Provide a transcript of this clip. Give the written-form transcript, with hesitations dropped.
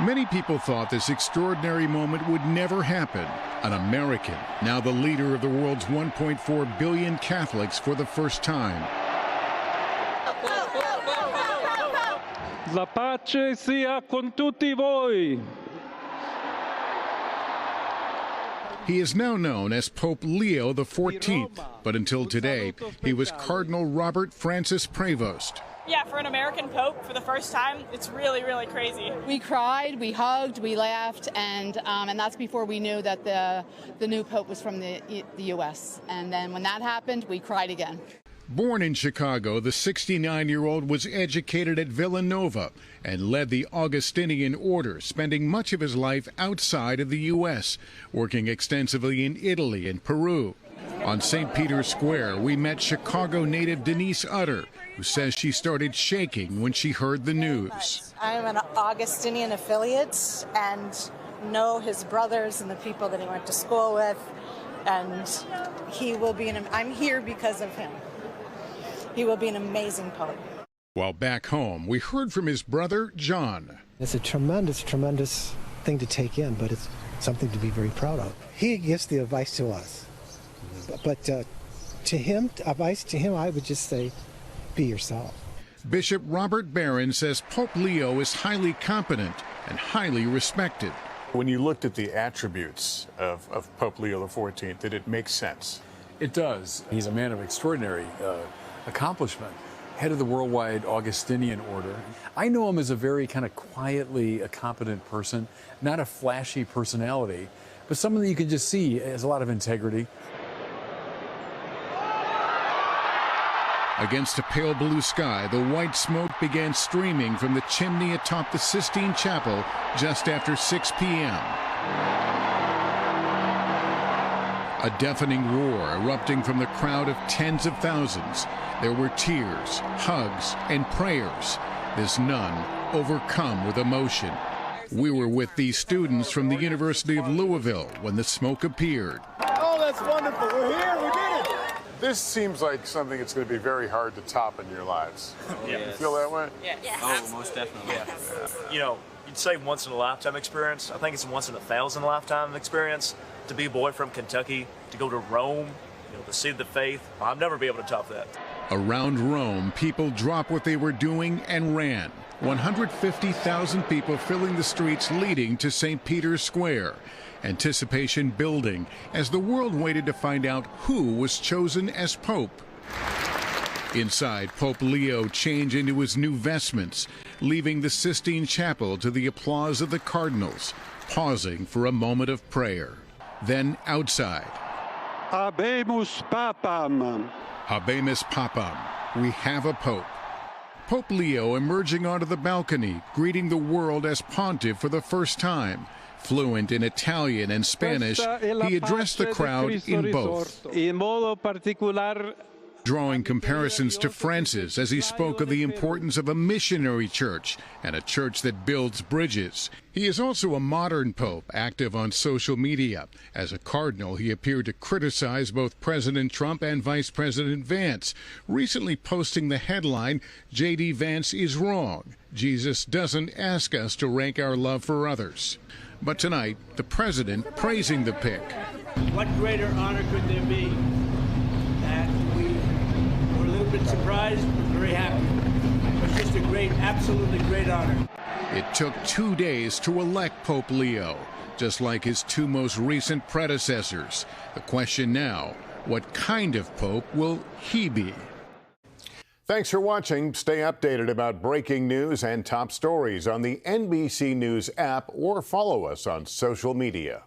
Many people thought this extraordinary moment would never happen. An American, now the leader of the world's 1.4 billion Catholics for the first time. La pace sia con tutti voi. He is now known as Pope Leo XIV, but until today, he was Cardinal Robert Francis Prevost. Yeah, for an American pope for the first time, it's really, really crazy. We cried, we hugged, we laughed, and that's before we knew that the new pope was from the U.S. And then when that happened, we cried again. Born in Chicago, the 69-year-old was educated at Villanova and led the Augustinian order, spending much of his life outside of the U.S., working extensively in Italy and Peru. On St. Peter's Square, we met Chicago native Denise Utter, who says she started shaking when she heard the news. I'm an Augustinian affiliate and know his brothers and the people that he went to school with, and he will be I'm here because of him. He will be an amazing pope. While back home, we heard from his brother, John. It's a tremendous, tremendous thing to take in, but it's something to be very proud of. He gives the advice to us. But to him, advice to him, I would just say, be yourself. Bishop Robert Barron says Pope Leo is highly competent and highly respected. When you looked at the attributes of Pope Leo XIV, did it make sense? It does. He's a man of extraordinary accomplishment, head of the worldwide Augustinian order. I know him as a very kind of quietly a competent person, not a flashy personality, but someone that you can just see has a lot of integrity. Against a pale blue sky, the white smoke began streaming from the chimney atop the Sistine Chapel just after 6 p.m. A deafening roar erupting from the crowd of tens of thousands. There were tears, hugs, and prayers. This nun overcome with emotion. We were with these students from the University of Louisville when the smoke appeared. Oh, that's wonderful. We're here. We did it. This seems like something that's going to be very hard to top in your lives. Yeah. You feel that way? Yeah. Oh, most definitely. Yeah. You know, you'd say once in a lifetime experience. I think it's a once in a thousand lifetime experience to be a boy from Kentucky, to go to Rome, to see the faith. I'll never be able to top that. Around Rome, people dropped what they were doing and ran. 150,000 people filling the streets leading to St. Peter's Square. Anticipation building as the world waited to find out who was chosen as Pope. Inside, Pope Leo changed into his new vestments, leaving the Sistine Chapel to the applause of the cardinals, pausing for a moment of prayer. Then outside. Habemus Papam. Habemus Papam. We have a Pope. Pope Leo emerging onto the balcony, greeting the world as pontiff for the first time. Fluent in Italian and Spanish, he addressed the crowd in both, drawing comparisons to Francis as he spoke of the importance of a missionary church and a church that builds bridges. He is also a modern pope, active on social media. As a cardinal, he appeared to criticize both President Trump and Vice President Vance, recently posting the headline, "J.D. Vance is wrong. Jesus doesn't ask us to rank our love for others." But tonight, the president praising the pick. What greater honor could there be? And we were a little bit surprised, but very happy. It was just a great, absolutely great honor. It took 2 days to elect Pope Leo, just like his two most recent predecessors. The question now, what kind of pope will he be? Thanks for watching. Stay updated about breaking news and top stories on the NBC News app or follow us on social media.